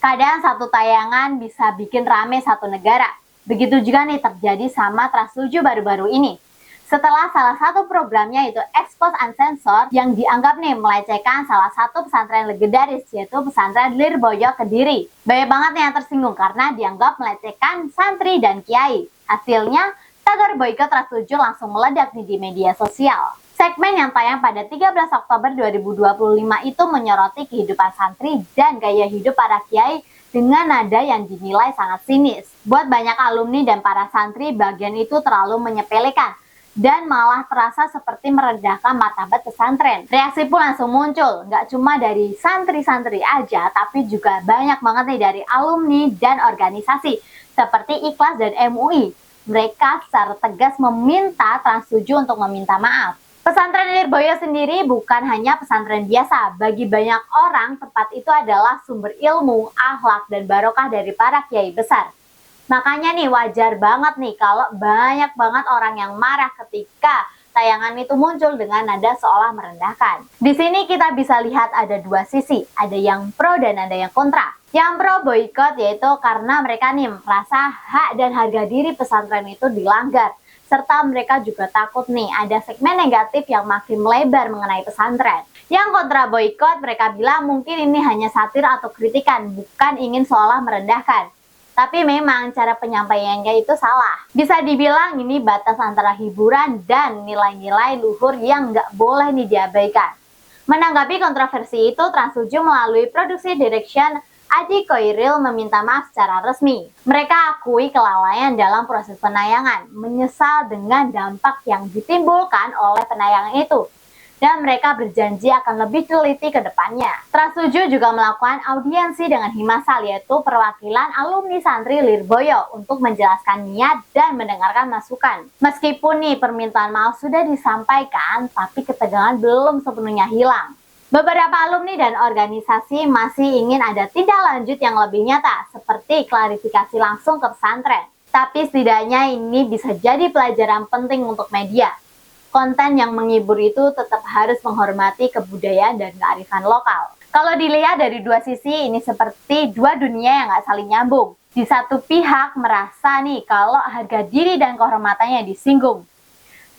Kadang satu tayangan bisa bikin rame satu negara. Begitu juga nih terjadi sama Trans 7 baru-baru ini. Setelah salah satu programnya yaitu Expose Uncensored yang dianggap nih melecehkan salah satu pesantren legendaris yaitu pesantren Lirboyo Kediri. Banyak banget nih yang tersinggung karena dianggap melecehkan santri dan kiai. Hasilnya, tagar boykot Trans 7 langsung meledak di media sosial. Segmen yang tayang pada 13 Oktober 2025 itu menyoroti kehidupan santri dan gaya hidup para kiai dengan nada yang dinilai sangat sinis. Buat banyak alumni dan para santri, bagian itu terlalu menyepelekan dan malah terasa seperti merendahkan martabat pesantren. Reaksi pun langsung muncul, nggak cuma dari santri-santri aja, tapi juga banyak banget nih dari alumni dan organisasi seperti Ikhlas dan MUI. Mereka secara tegas meminta Trans 7 untuk meminta maaf. Pesantren Lirboyo sendiri bukan hanya pesantren biasa. Bagi banyak orang, tempat itu adalah sumber ilmu, akhlak, dan barokah dari para kiai besar. Makanya nih wajar banget nih kalau banyak banget orang yang marah ketika tayangan itu muncul dengan nada seolah merendahkan. Di sini kita bisa lihat ada dua sisi, ada yang pro dan ada yang kontra. Yang pro boykot yaitu karena mereka nih merasa hak dan harga diri pesantren itu dilanggar. Serta mereka juga takut nih ada segmen negatif yang makin melebar mengenai pesantren. Yang kontra boykot mereka bilang mungkin ini hanya satir atau kritikan, bukan ingin seolah merendahkan. Tapi memang cara penyampaiannya itu salah. Bisa dibilang ini batas antara hiburan dan nilai-nilai luhur yang nggak boleh nih diabaikan. Menanggapi kontroversi itu, Trans 7 melalui produksi direction Adi Koiril meminta maaf secara resmi. Mereka akui kelalaian dalam proses penayangan, menyesal dengan dampak yang ditimbulkan oleh penayangan itu. Dan mereka berjanji akan lebih teliti ke depannya. Trans 7 juga melakukan audiensi dengan Himasal, yaitu perwakilan alumni santri Lirboyo untuk menjelaskan niat dan mendengarkan masukan. Meskipun nih permintaan maaf sudah disampaikan, tapi ketegangan belum sepenuhnya hilang. Beberapa alumni dan organisasi masih ingin ada tindak lanjut yang lebih nyata, seperti klarifikasi langsung ke pesantren. Tapi setidaknya ini bisa jadi pelajaran penting untuk media. Konten yang menghibur itu tetap harus menghormati kebudayaan dan kearifan lokal. Kalau dilihat dari dua sisi, ini seperti dua dunia yang nggak saling nyambung. Di satu pihak merasa nih kalau harga diri dan kehormatannya disinggung.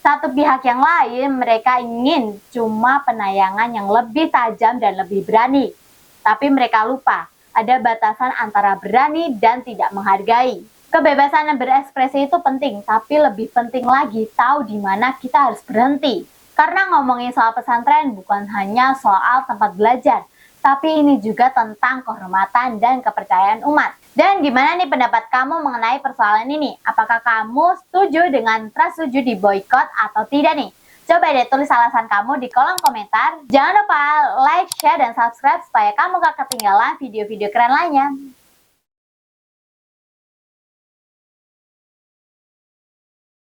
Satu pihak yang lain mereka ingin cuma penayangan yang lebih tajam dan lebih berani. Tapi mereka lupa, ada batasan antara berani dan tidak menghargai. Kebebasan berekspresi itu penting, tapi lebih penting lagi tahu di mana kita harus berhenti. Karena ngomongin soal pesantren bukan hanya soal tempat belajar, tapi ini juga tentang kehormatan dan kepercayaan umat. Dan gimana nih pendapat kamu mengenai persoalan ini? Apakah kamu setuju dengan Trans 7 di boykot atau tidak nih? Coba deh tulis alasan kamu di kolom komentar. Jangan lupa like, share, dan subscribe supaya kamu gak ketinggalan video-video keren lainnya.